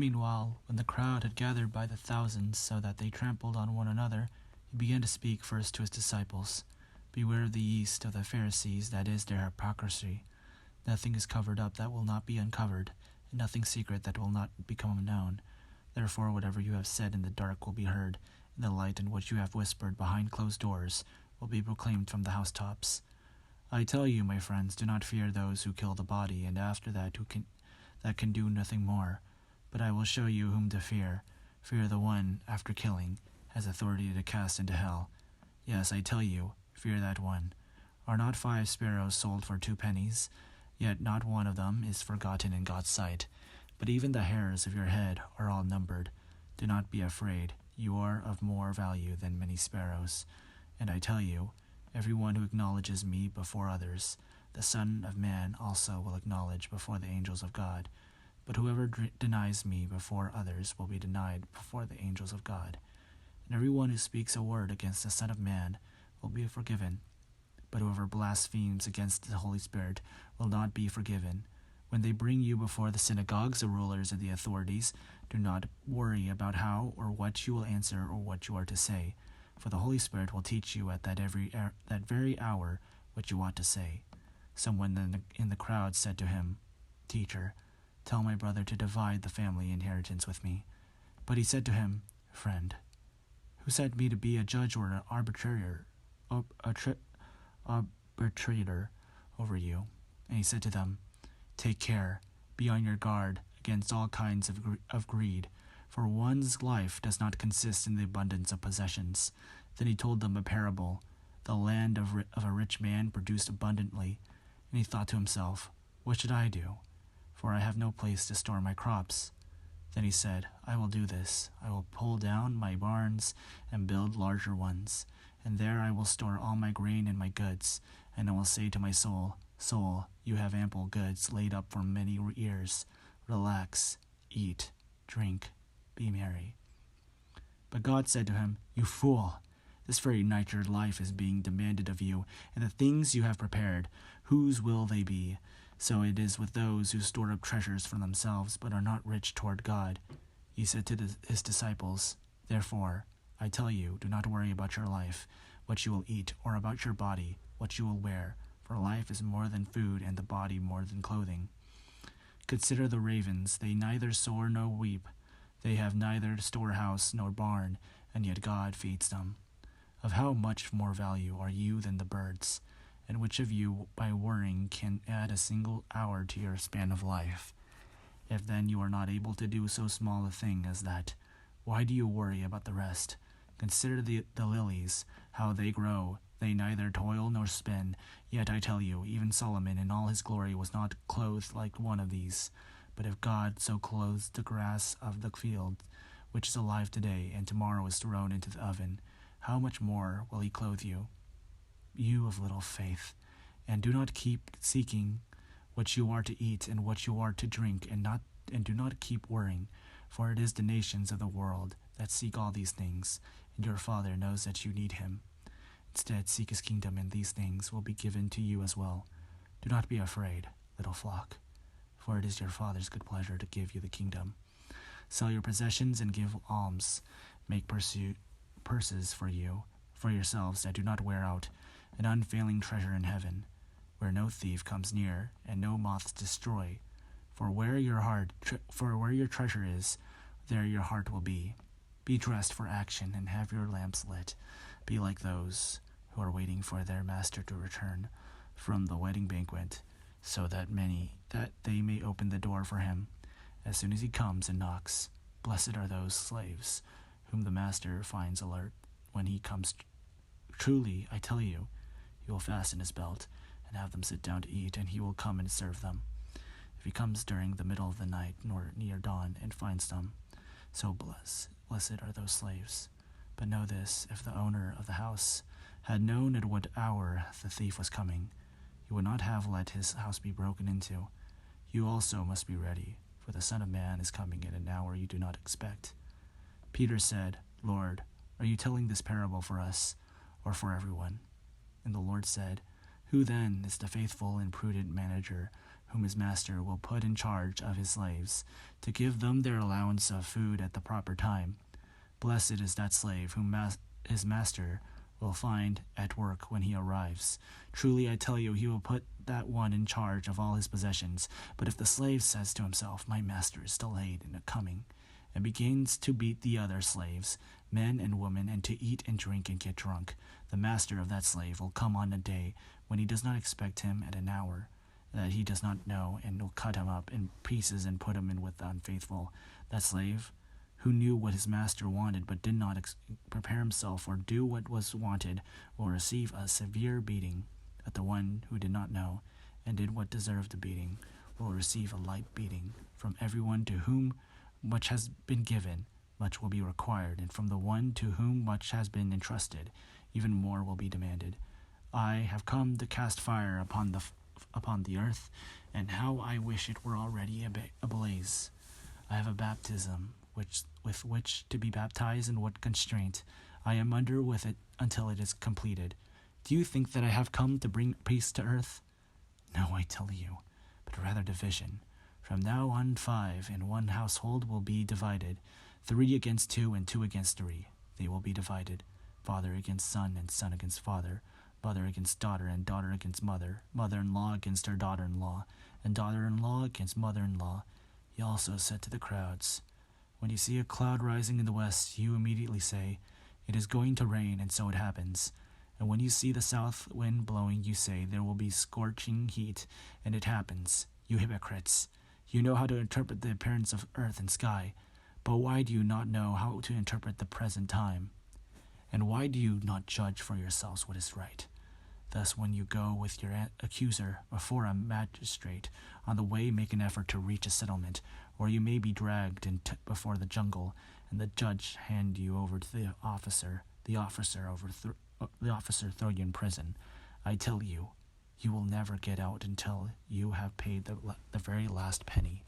Meanwhile, when the crowd had gathered by the thousands so that they trampled on one another, he began to speak first to his disciples. Beware of the yeast of the Pharisees, that is, their hypocrisy. Nothing is covered up that will not be uncovered, and nothing secret that will not become known. Therefore, whatever you have said in the dark will be heard, and the light in what you have whispered behind closed doors will be proclaimed from the housetops. I tell you, my friends, do not fear those who kill the body, and after that can do nothing more. But I will show you whom to fear. Fear the one, after killing, has authority to cast into hell. Yes, I tell you, fear that one. Are not 5 sparrows sold for 2 pennies? Yet not one of them is forgotten in God's sight. But even the hairs of your head are all numbered. Do not be afraid. You are of more value than many sparrows. And I tell you, everyone who acknowledges me before others, the Son of Man also will acknowledge before the angels of God. But whoever denies me before others will be denied before the angels of God. And everyone who speaks a word against the Son of Man will be forgiven. But whoever blasphemes against the Holy Spirit will not be forgiven. When they bring you before the synagogues, the rulers, and the authorities, do not worry about how or what you will answer or what you are to say, for the Holy Spirit will teach you at that very hour what you ought to say. Someone in the crowd said to him, Teacher, tell my brother to divide the family inheritance with me. But he said to him, Friend, who set me to be a judge or an arbitrator over you? And he said to them, Take care, be on your guard against all kinds of greed, for one's life does not consist in the abundance of possessions. Then he told them a parable. The land of a rich man produced abundantly, and he thought to himself, What should I do? For I have no place to store my crops. Then he said, I will do this. I will pull down my barns and build larger ones, and there I will store all my grain and my goods. And I will say to my soul, Soul, you have ample goods laid up for many years. Relax, eat, drink, be merry. But God said to him, You fool! This very night your life is being demanded of you, and the things you have prepared, whose will they be? So it is with those who store up treasures for themselves, but are not rich toward God. He said to his disciples, Therefore, I tell you, do not worry about your life, what you will eat, or about your body, what you will wear. For life is more than food, and the body more than clothing. Consider the ravens, they neither sow nor weep. They have neither storehouse nor barn, and yet God feeds them. Of how much more value are you than the birds? And which of you, by worrying, can add a single hour to your span of life? If then you are not able to do so small a thing as that, why do you worry about the rest? Consider the lilies, how they grow. They neither toil nor spin. Yet I tell you, even Solomon in all his glory was not clothed like one of these. But if God so clothes the grass of the field, which is alive today, and tomorrow is thrown into the oven, how much more will he clothe you? You of little faith. And do not keep seeking what you are to eat and what you are to drink, and do not keep worrying, for it is the nations of the world that seek all these things, and your Father knows that you need him. Instead, seek his kingdom, and these things will be given to you as well. Do not be afraid, little flock, for it is your Father's good pleasure to give you the kingdom. Sell your possessions and give alms. Make purses for yourselves that do not wear out, an unfailing treasure in heaven, where no thief comes near and no moths destroy. For where your treasure is, there your heart will be. Be dressed for action and have your lamps lit. Be like those who are waiting for their master to return from the wedding banquet, so that they may open the door for him as soon as he comes and knocks. Blessed are those slaves whom the master finds alert when he comes. Truly, I tell you, he will fasten his belt and have them sit down to eat, and he will come and serve them. If he comes during the middle of the night nor near dawn and finds them, so blessed are those slaves. But know this, if the owner of the house had known at what hour the thief was coming, he would not have let his house be broken into. You also must be ready, for the Son of Man is coming at an hour you do not expect. Peter said, Lord, are you telling this parable for us, or for everyone? And the Lord said, Who then is the faithful and prudent manager, whom his master will put in charge of his slaves, to give them their allowance of food at the proper time. Blessed is that slave whom his master will find at work when he arrives. Truly I tell you, he will put that one in charge of all his possessions. But if the slave says to himself, my master is delayed in coming, and begins to beat the other slaves, men and women, and to eat and drink and get drunk, the master of that slave will come on a day when he does not expect him, at an hour that he does not know, and will cut him up in pieces and put him in with the unfaithful. That slave, who knew what his master wanted but did not prepare himself or do what was wanted, will receive a severe beating. But the one who did not know and did what deserved the beating will receive a light beating. From everyone to whom much has been given, much will be required, and from the one to whom much has been entrusted, even more will be demanded. I have come to cast fire upon the earth, and how I wish it were already ablaze. I have a baptism with which to be baptized, and what constraint I am under with it until it is completed. Do you think that I have come to bring peace to earth? No, I tell you, but rather division. From now on 5 in one household will be divided, 3 against 2 and 2 against 3. They will be divided, father against son and son against father, mother against daughter and daughter against mother, mother-in-law against her daughter-in-law, and daughter-in-law against mother-in-law. He also said to the crowds, when you see a cloud rising in the west, you immediately say, it is going to rain, and so it happens. And when you see the south wind blowing, you say, there will be scorching heat, and it happens. You hypocrites! You know how to interpret the appearance of earth and sky, but why do you not know how to interpret the present time? And why do you not judge for yourselves what is right? Thus, when you go with your accuser before a magistrate, on the way make an effort to reach a settlement, or you may be dragged before the jungle, and the judge hand you over to the officer. The officer throw you in prison. I tell you, you will never get out until you have paid the very last penny.